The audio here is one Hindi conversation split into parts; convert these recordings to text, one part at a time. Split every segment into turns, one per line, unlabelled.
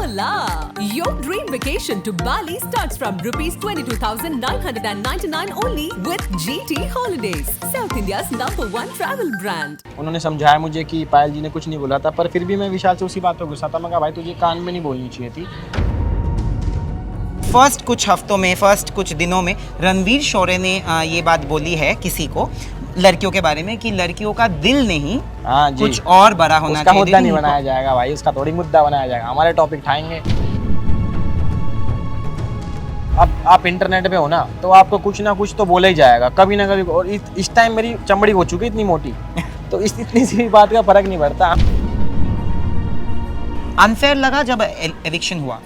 Hola! Your dream vacation to Bali starts from rupees 22,999 only with GT Holidays, South India's #1 travel brand.
उन्होंने समझाया मुझे कि पायल जी ने कुछ नहीं बोला था, पर फिर भी मैं विशाल से उसी बात पे गुस्सा था। मैं कहा भाई तुझे कान में नहीं बोलनी चाहिए थी।
फर्स्ट कुछ हफ्तों में, फर्स्ट कुछ दिनों में रणवीर शौर्य ने ये बात बोली है किसी को, लड़कियों के बारे में, कि लड़कियों का दिल नहीं,
हाँ जी,
कुछ और बड़ा होना
उसका
चाहिए।
मुद्दा नहीं बनाया जाएगा भाई, उसका थोड़ी मुद्दा बनाया जाएगा, हमारे टॉपिक उठाएंगे। अब आप इंटरनेट पे हो ना, तो आपको कुछ ना कुछ तो बोला ही जाएगा कभी ना कभी। और इस टाइम मेरी चमड़ी हो चुकी इतनी मोटी तो इतनी सी बात का फर्क नहीं पड़ता।
अनफेयर लगा जब एविक्शन हुआ?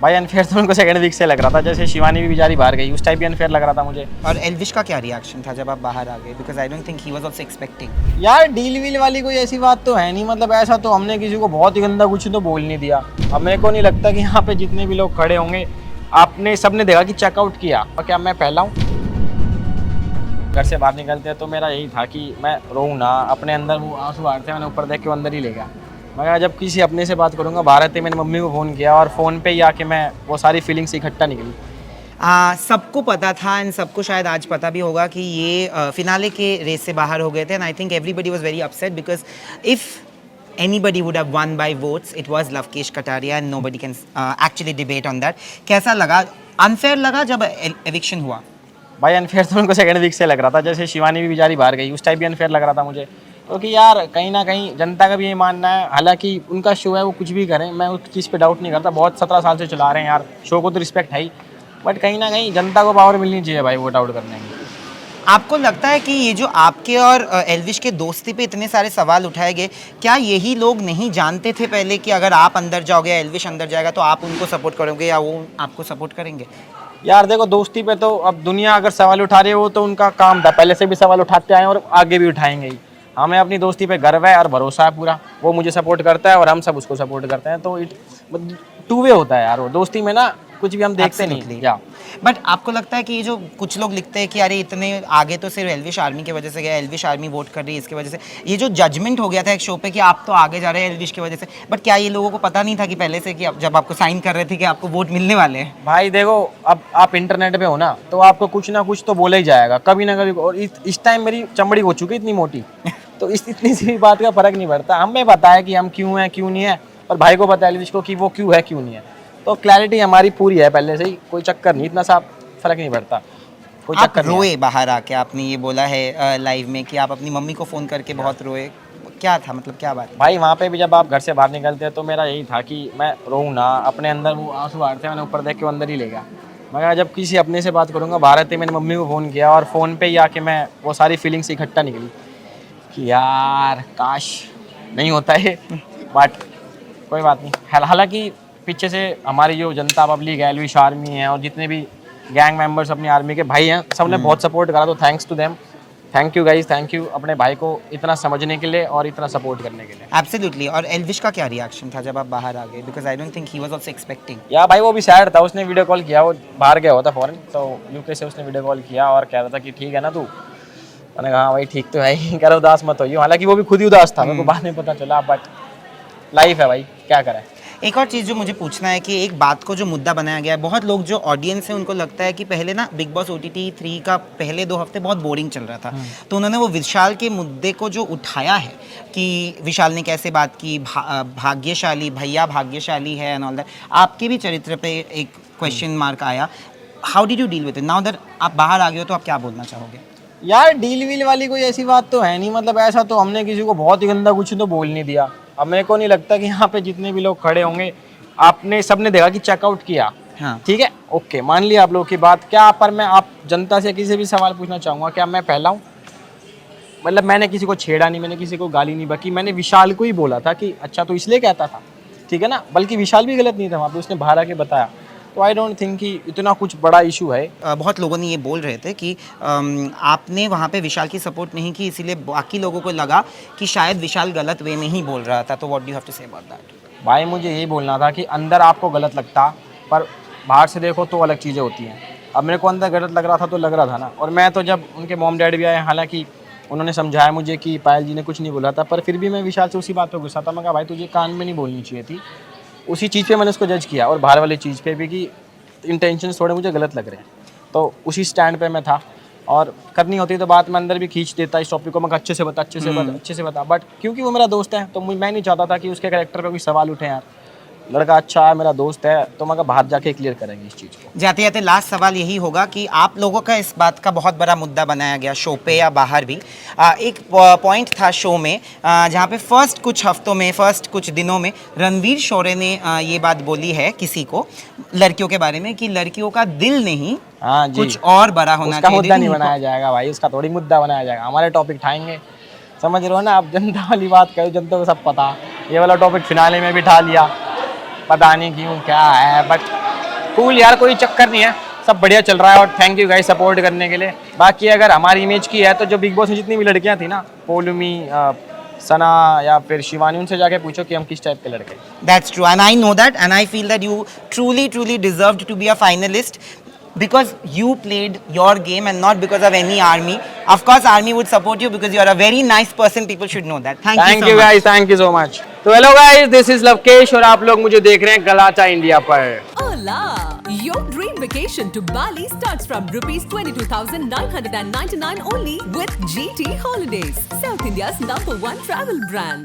भाई अनफेयर तो उनको सेकंड वीक से लग रहा था, जैसे शिवानी भी बेचारी बाहर गई, उस टाइप भी अनफेयर लग रहा था मुझे।
और एल्विश का क्या रिएक्शन था जब आप बाहर आ गए? Because I don't think he was also expecting.
यार डील वील वाली कोई ऐसी बात तो है नहीं, मतलब ऐसा तो हमने किसी को बहुत ही गंदा कुछ तो बोल नहीं दिया। अब मेरे को नहीं लगता कि यहाँ पे जितने भी लोग खड़े होंगे, आपने सबने देखा कि चेकआउट किया, और क्या मैं पहला हूँ? घर से बाहर निकलते हैं तो मेरा यही था कि मैं रोऊँ ना, अपने अंदर वो आंसू आ रहे थे, मैंने ऊपर देख के अंदर ही ले गया। मैं जब किसी अपने से बात करूँगा बाहर थे, मैंने मम्मी को फ़ोन किया और फ़ोन पे ही आके मैं वो सारी फीलिंग्स इकट्ठा निकली।
सबको पता था एंड सबको शायद आज पता भी होगा कि ये फिनाले के रेस से बाहर हो गए थे, and I think everybody was very upset because if anybody would have won by votes, it was Lavkesh Kataria and nobody can actually debate on that. कैसा लगा? अनफेयर लगा जब एविक्शन हुआ?
भाई अनफेयर तो उनको सेकंड वीक से लग रहा था, जैसे शिवानी भी बेचारी बाहर गई, उस टाइप भी अनफेयर लग रहा था मुझे। क्योंकि यार कहीं ना कहीं जनता का भी ये मानना है, हालांकि उनका शो है, वो कुछ भी करें, मैं उस चीज़ पे डाउट नहीं करता, बहुत 17 साल से चला रहे हैं यार, शो को तो रिस्पेक्ट है ही, बट कहीं ना कहीं जनता को पावर मिलनी चाहिए भाई वोट आउट करने की।
आपको लगता है कि ये जो आपके और एल्विश के दोस्ती पे इतने सारे सवाल उठाए गए, क्या यही लोग नहीं जानते थे पहले कि अगर आप अंदर जाओगे, एल्विश अंदर जाएगा, तो आप उनको सपोर्ट करोगे या वो आपको सपोर्ट करेंगे?
यार देखो, दोस्ती पे तो अब दुनिया अगर सवाल उठा रही है, वो तो उनका काम था, पहले से भी सवाल उठाते आए और आगे भी उठाएंगे ही। हमें अपनी दोस्ती पे गर्व है और भरोसा है पूरा, वो मुझे सपोर्ट करता है और हम सब उसको सपोर्ट करते हैं, तो टू वे होता है यार वो दोस्ती में ना, कुछ भी हम देखते नहीं। या
बट आपको लगता है कि ये जो कुछ लोग लिखते हैं कि अरे इतने आगे तो सिर्फ एल्विश आर्मी की वजह से गया, एल्विश आर्मी वोट कर रही है इसकी वजह से, ये जो जजमेंट हो गया था एक शो पे कि आप तो आगे जा रहे हैं एल्विश की वजह से, बट क्या ये लोगों को पता नहीं था कि पहले से कि जब आपको साइन कर रहे थे कि आपको वोट मिलने वाले हैं?
भाई देखो, अब आप इंटरनेट पे हो ना, तो आपको कुछ ना कुछ तो बोला ही जाएगा कभी ना कभी। और इस टाइम मेरी चमड़ी हो चुकी इतनी मोटी तो इतनी सी बात का फर्क नहीं पड़ता। हमें पता है कि हम क्यों हैं क्यों नहीं है, और भाई को पता है एल्विश को कि वो क्यों है क्यों नहीं है, तो क्लैरिटी हमारी पूरी है पहले से ही, कोई चक्कर नहीं, इतना सा फर्क नहीं पड़ता, कोई
आप
चक्कर नहीं
रोए बाहर आके, आपने ये बोला है लाइव में कि आप अपनी मम्मी को फ़ोन करके बहुत रोए, क्या था, मतलब क्या बात?
भाई वहाँ पे भी जब आप घर से बाहर निकलते हैं तो मेरा यही था कि मैं रोऊँ ना, अपने अंदर वो आंसू आ रहे थे, मैंने ऊपर देख के अंदर ही ले गया। मैं जब किसी अपने से बात करूँगा बाहर थे, मैंने मम्मी को फ़ोन किया और फ़ोन पे ही आके मैं वो सारी फीलिंग्स इकट्ठा निकली कि यार काश नहीं होता है, बट कोई बात नहीं। हालांकि पीछे से हमारी जो जनता पब्लिक है, एल्विश आर्मी है और जितने भी गैंग मेंबर्स अपनी आर्मी के भाई हैं, सबने बहुत सपोर्ट करा, तो thanks to them, thank you guys, thank you अपने भाई को इतना समझने के लिए और इतना सपोर्ट करने के लिए।
एब्सोल्युटली। और एल्विश का क्या रिएक्शन था जब आप बाहर आ गए? Because I don't think he was also expecting.
या भाई वो भी सैड था, उसने वीडियो कॉल किया, वो बाहर गया हुआ था फॉरेन, तो यूके से उसने वीडियो कॉल किया और कह रहा था कि ठीक है ना तू, मैंने कहा हाँ भाई ठीक तो है ही, कह रहा उदास मत होइए। हालांकि वो भी खुद ही उदास था, मेरे को बाद में पता चला, बट लाइफ है भाई, क्या करें।
एक और चीज़ जो मुझे पूछना है कि एक बात को जो मुद्दा बनाया गया है, बहुत लोग जो ऑडियंस है उनको लगता है कि पहले ना बिग बॉस OTT 3 का पहले 2 हफ्ते बहुत बोरिंग चल रहा था, तो उन्होंने वो विशाल के मुद्दे को जो उठाया है कि विशाल ने कैसे बात की, भाग्यशाली भैया भाग्यशाली है एंड ऑल दैट, आपके भी चरित्र पे एक क्वेश्चन मार्क आया। How did you deal with it? Now that आप बाहर आ गए हो तो आप क्या बोलना चाहोगे?
यार डील वील वाली कोई ऐसी बात तो है नहीं, मतलब ऐसा तो हमने किसी को बहुत ही गंदा कुछ तो बोल नहीं दिया। अब मेरे को नहीं लगता कि यहाँ पे जितने भी लोग खड़े होंगे, आपने सबने देखा कि चेकआउट किया,
हाँ
ठीक है, ओके, मान लिया आप लोगों की बात। क्या पर मैं आप जनता से किसी भी सवाल पूछना चाहूँगा, क्या मैं पहला हूँ? मतलब मैंने किसी को छेड़ा नहीं, मैंने किसी को गाली नहीं बकी, मैंने विशाल को ही बोला था कि अच्छा तो इसलिए कहता था, ठीक है ना, बल्कि विशाल भी गलत नहीं था वहाँ पे, उसने बाहर आके बताया, तो आई डोंट थिंक कि इतना कुछ बड़ा इशू है।
बहुत लोगों ने ये बोल रहे थे कि आपने वहाँ पे विशाल की सपोर्ट नहीं की, इसीलिए बाकी लोगों को लगा कि शायद विशाल गलत वे में ही बोल रहा था, तो what do you have to say about that?
भाई मुझे यही बोलना था कि अंदर आपको गलत लगता, पर बाहर से देखो तो अलग चीज़ें होती हैं। अब मेरे को अंदर गलत लग रहा था तो लग रहा था ना, और मैं तो जब उनके मॉम डैड भी आए, हालांकि उन्होंने समझाया मुझे कि पायल जी ने कुछ नहीं बोला था, पर फिर भी मैं विशाल से उसी बात पे गुस्सा था। मैं कहा भाई तुझे कान में नहीं बोलनी चाहिए थी, उसी चीज़ पे मैंने उसको जज किया और बाहर वाली चीज़ पे भी कि इंटेंशंस थोड़े मुझे गलत लग रहे हैं, तो उसी स्टैंड पे मैं था। और करनी होती तो बात मैं अंदर भी खींच देता इस टॉपिक को, मैं अच्छे से बता, बट क्योंकि वो मेरा दोस्त है तो मैं नहीं चाहता था कि उसके कैरेक्टर पे कोई सवाल उठे। यार लड़का अच्छा है, मेरा दोस्त है, तो मैं बाहर जाके क्लियर करेंगे इस चीज़ को।
जाते जाते लास्ट सवाल यही होगा कि आप लोगों का इस बात का बहुत बड़ा मुद्दा बनाया गया शो पे या बाहर भी। एक पॉइंट था शो में जहाँ पे फर्स्ट कुछ दिनों में रणवीर शौर्य ने ये बात बोली है किसी को, लड़कियों के बारे में, कि लड़कियों का दिल नहीं,
हाँ जी,
कुछ और बड़ा होना
उसका
चाहिए।
मुद्दा नहीं बनाया जाएगा भाई, उसका थोड़ी मुद्दा बनाया जाएगा, हमारे टॉपिक उठाएंगे, समझ रहे हो ना आप। जनता वाली बात करो, जनता को सब पता, ये वाला टॉपिक फिनाले में भी उठा लिया, पता नहीं क्यों क्या है, बट कूल यार, कोई चक्कर नहीं है, सब बढ़िया चल रहा है। और थैंक यू गाइस सपोर्ट करने के लिए। बाकी अगर हमारी इमेज की है तो जो बिग बॉस में जितनी भी लड़कियां थी ना, पोलुमी, सना या फिर शिवानी, उनसे जाके पूछो कि हम किस टाइप के लड़के।
That's true, and I know that, and I feel that you truly deserved to be a finalist because you played your game and not because of any army. Of course, army would support you because you are a very nice person. People should know that. Thank you so much.
Guys, thank you so much. तो hello guys, this is Lovekesh और आप लोग मुझे देख रहे हैं गलाचा इंडिया पर।
Hola! Your dream vacation to Bali starts from rupees 22,999 only with GT Holidays, South India's #1 travel brand.